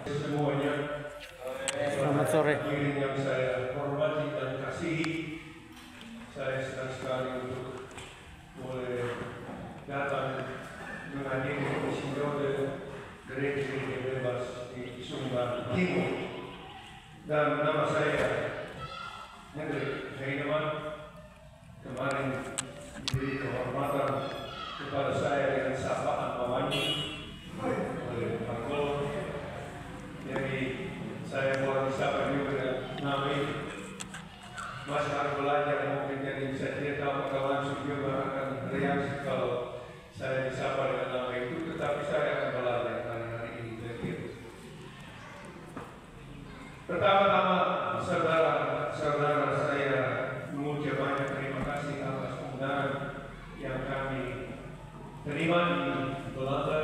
Semuanya, Selamat sore. hadirin yang saya hormati dan kasihi, saya senang sekali untuk boleh datang menghadiri sinode gereja bebas di Sumba Timur. Dan nama saya Hendrik Heineman. Kemarin diberi kehormatan kepada saya dengan sapaan Mawangi oleh Pak Gol. Jadi saya boleh disapa juga dengan nama itu. Mas harus belajar mungkin, jadi saya tidak tahu apakah langsung juga akan reaksi kalau saya disapa dengan nama itu, tetapi saya akan belajar hari ini. Pertama-tama saudara-saudara, saya mengucap banyak terima kasih atas undangan yang kami terima di Belanda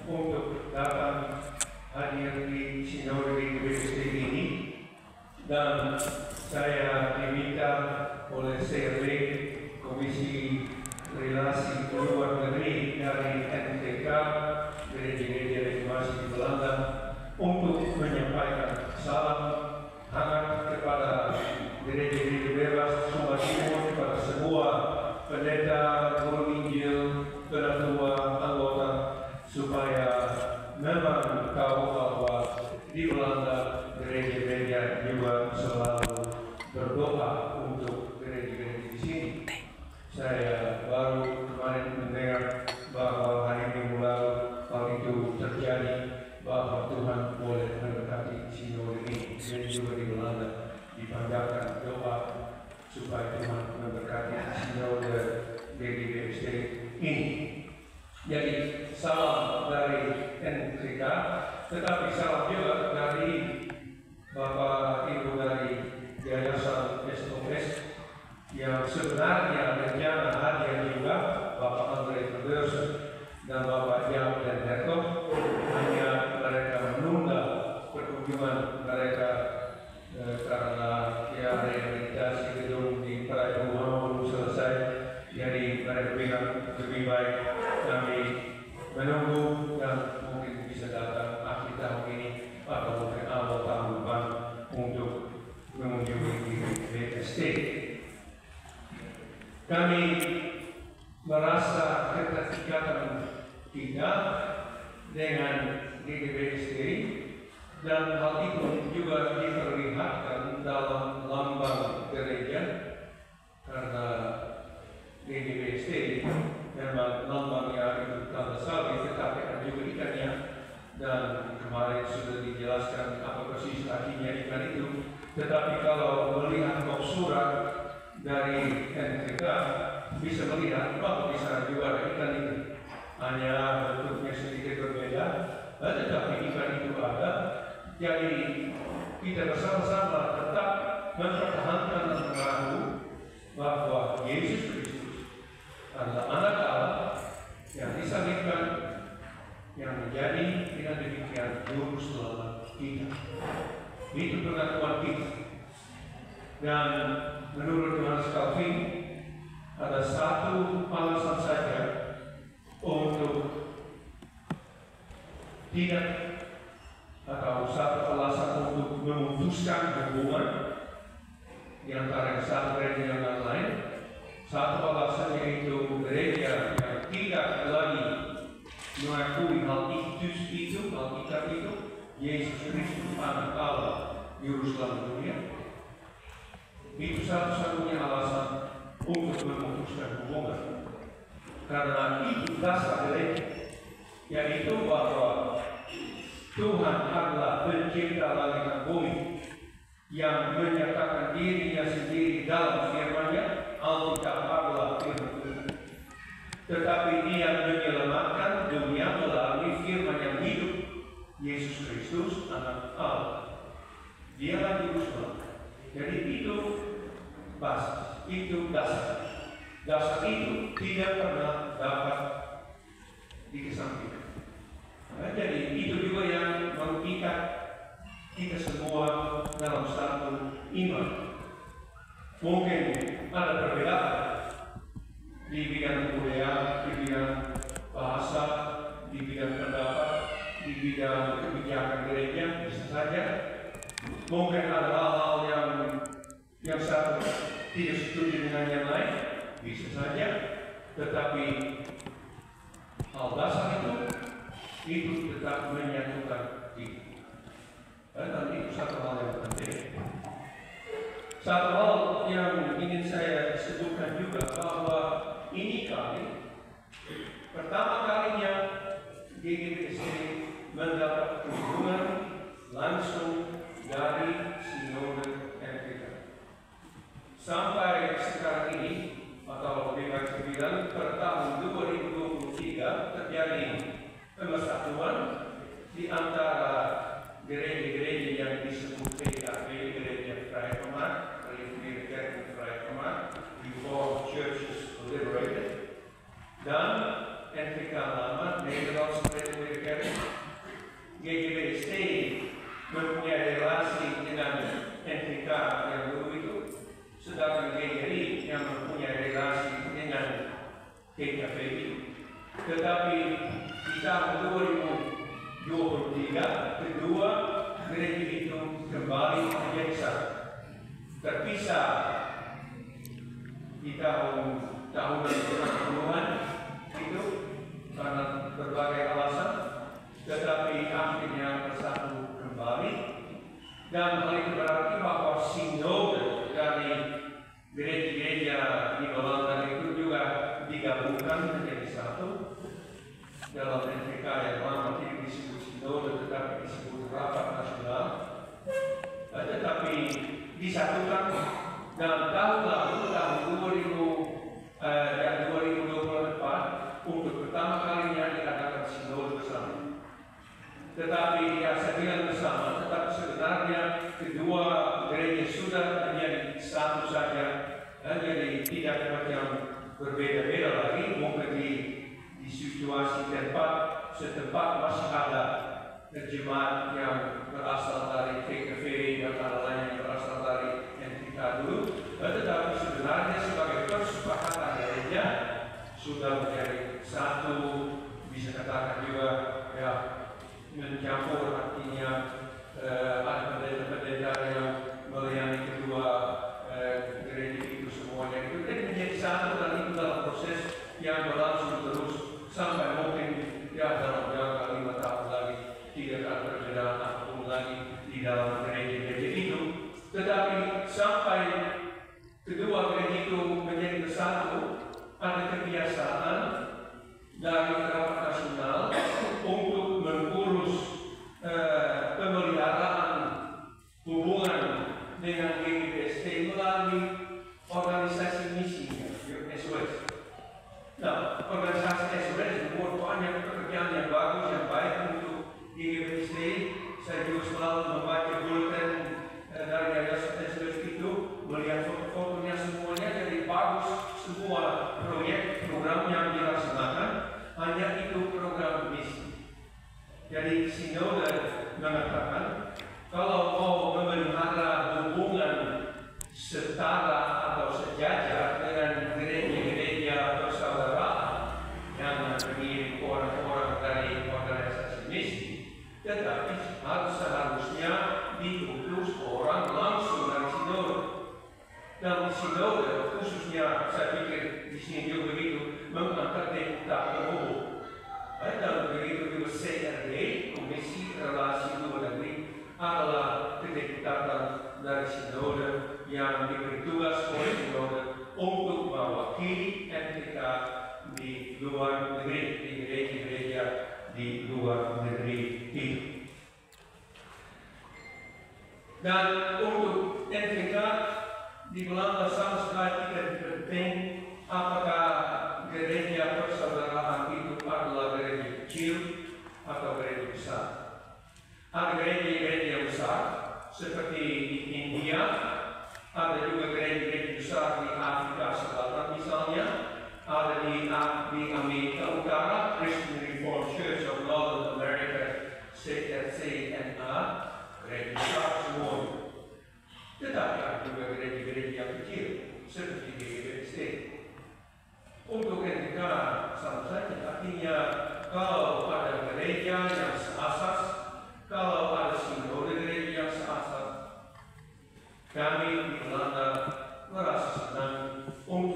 untuk datang hadir di sinode di GBSD ini, dan saya diminta oleh CRB, Komisi Relasi Luar Negeri dari NTK Gereja-Gereja Reformasi di Belanda, untuk menyampaikan salam hangat kepada gereja-gereja bebas Sumba Timur, kepada semua pendeta, guru Injil, penatua, anggota, supaya memang tahu bahwa di Belanda gereja-gereja juga selalu berdoa untuk gereja-gereja di sini. Saya baru kemarin mendengar bahwa hari Minggu lalu hal itu terjadi, bahwa Tuhan boleh memberkati sinode ini, dan juga di Belanda dipanjatkan doa supaya Tuhan memberkati sinode GBSD ini. Jadi salam dari NTK, tetapi salam juga dari Bapak Ibu dari Yayasan SOS yang sebenarnya rencana hadir juga, Bapak Andre Verdersen dan Bapak Jan dan Herto, hanya mereka menunda perkunjungan mereka karena rehabilitasi gedung di Prajurit belum selesai. Jadi mereka bilang lebih baik kami menunggu dan mungkin bisa datang akhir tahun ini atau mungkin awal tahun depan untuk mengunjungi GBSD. Kami merasa keterikatan kita dengan GBSD, dan hal itu juga diperlihatkan dalam lambang gereja, karena GBSD memang lambangnya itu tanda salib, tetapi ada juga ikannya, dan kemarin sudah dijelaskan apa persis artinya ikan itu. Tetapi kalau melihat kop surat dari NTK, bisa melihat bahwa di sana juga ada ikan itu, hanya bentuknya sedikit berbeda, tetapi ikan itu ada. Jadi kita bersama-sama tetap mempertahankan dan mengaku bahwa Yesus Kristus adalah anak Allah yang disalibkan, yang menjadi dengan demikian juru selamat kita. Itu pengakuan kita. Dan menurut Johannes Calvin, ada satu alasan saja untuk tidak, atau satu alasan untuk memutuskan hubungan di antara satu gereja dengan lain. Satu alasan yaitu gereja yang tidak lagi mengakui hal itu, Alkitab itu, Yesus Kristus anak Allah, juru selamat dunia. Itu satu-satunya alasan untuk memutuskan hubungan, karena itu dasar gereja, yaitu bahwa Tuhan adalah pencipta langit dan bumi yang menyatakan dirinya sendiri dalam firman-Nya. Alkitab adalah firman Tuhan, tetapi Dia menyelamatkan dunia melalui firman yang hidup, Yesus Kristus anak Allah. Dialah juru selamat. Jadi itu basis, itu dasar. Dasar itu tidak pernah dapat dikesampingkan. Nah, jadi itu juga yang mengikat kita semua dalam satu iman. Mungkin ada perbedaan di bidang budaya, di bidang bahasa, di bidang pendapat, di bidang kebijakan gereja, yang lain bisa saja, tetapi hal dasar itu tetap menyatukan kita. Dan itu satu hal yang penting. Satu hal yang ingin saya sebutkan juga bahwa ini kali pertama kalinya GGBSD mendapat dukungan langsung dari Sinode MPK. Sampai sekarang ini, atau lebih baik dibilang per tahun 2023 terjadi pemersatuan di antara gereja-gereja yang disebut PKB, Gereja Vrijgemaakt, Gereja Kerk Vrijgemaakt, Reformed Churches Liberated, dan NPK lama, Nederlandse Gereja Kerk. GGBSD mempunyai relasi dengan NPK yang dulu itu, sedangkan GGRI yang mempunyai relasi dengan PKB. Tetapi di tahun 2023, kedua gereja itu kembali menjadi satu. Terpisah di tahun 90-an itu karena berbagai alasan, tetapi akhirnya bersatu kembali. Dan hal itu berarti bahwa sinode dari gereja-gereja di Belanda itu juga digabungkan menjadi satu. Dalam NPK yang lama tidak disebut sinode tetapi disebut rapat nasional, tetapi disatukan. Dan tahun lalu, tahun 2024, untuk pertama kalinya diadakan sinode bersama. Tetapi ya saya bilang bersama, tetapi sebenarnya kedua gereja sudah menjadi satu saja, jadi tidak macam berbeda-beda lagi. Mungkin di situasi setempat masih ada jemaat yang berasal dari PKV dan ada lain yang berasal dari NPK dulu, tetapi sebenarnya sebagai persepakatan gereja sudah menjadi satu, bisa katakan juga ya mencampur, artinya ada pendeta-pendeta yang melayani kedua gereja itu semuanya itu menjadi satu, dan itu dalam proses yang berlangsung terus sampai mungkin ya dalam jangka 5 tahun lagi tidak akan perbedaan apapun lagi di dalam gereja-gereja itu. Tetapi sampai kedua gereja itu menjadi bersatu, ada kebiasaan dari rapat nasional untuk mengurus pemeliharaan hubungan dengan GGBSD melalui organisasi misinya, SOS. Nah, organisasi SOS membuat banyak pekerjaan yang bagus, yang baik untuk GGBSD. Saya juga selalu membaca bulletin dari yayasan SOS itu, melihat foto-fotonya semuanya, jadi bagus semua proyek, program yang dilaksanakan. Hanya itu program misi. Jadi sinode mengatakan kalau mau memelihara hubungan setara atau sejajar dengan gereja-gereja persaudaraan yang mengirim orang-orang dari organisasi misi, tetapi seharusnya diutus orang langsung dari sinode. Dan sinode khususnya saya pikir di sini juga begitu, mengangkat deputat umum. Dan begitu juga CRD, Komisi Relasi Luar Negeri, adalah kedeputatan dari sinode yang diberi tugas oleh sinode untuk mewakili NPK di luar negeri, di gereja-gereja di luar negeri itu. Dan untuk NPK di Belanda sama sekali tidak penting apakah gereja persaudaraan itu adalah gereja kecil atau gereja besar. Ada gereja-gereja besar seperti di India, ada juga gereja-gereja besar di Afrika Selatan misalnya, ada di Amerika Utara, Christian Reformed Church of Northern America, CRCNA, gereja besar semua. Tetapi ada juga gereja-gereja yang kecil seperti GGBSD. Untuk NPK sama saja, artinya kalau ada gereja yang seasas, kalau ada sinode gereja yang seasas, kami di Belanda merasa senang untuk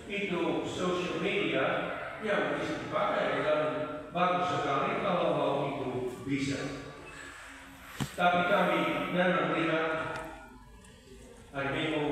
itu social media, ya bisa dipakai dan bagus sekali kalau mau itu bisa. Tapi kami memang melihat hari Minggu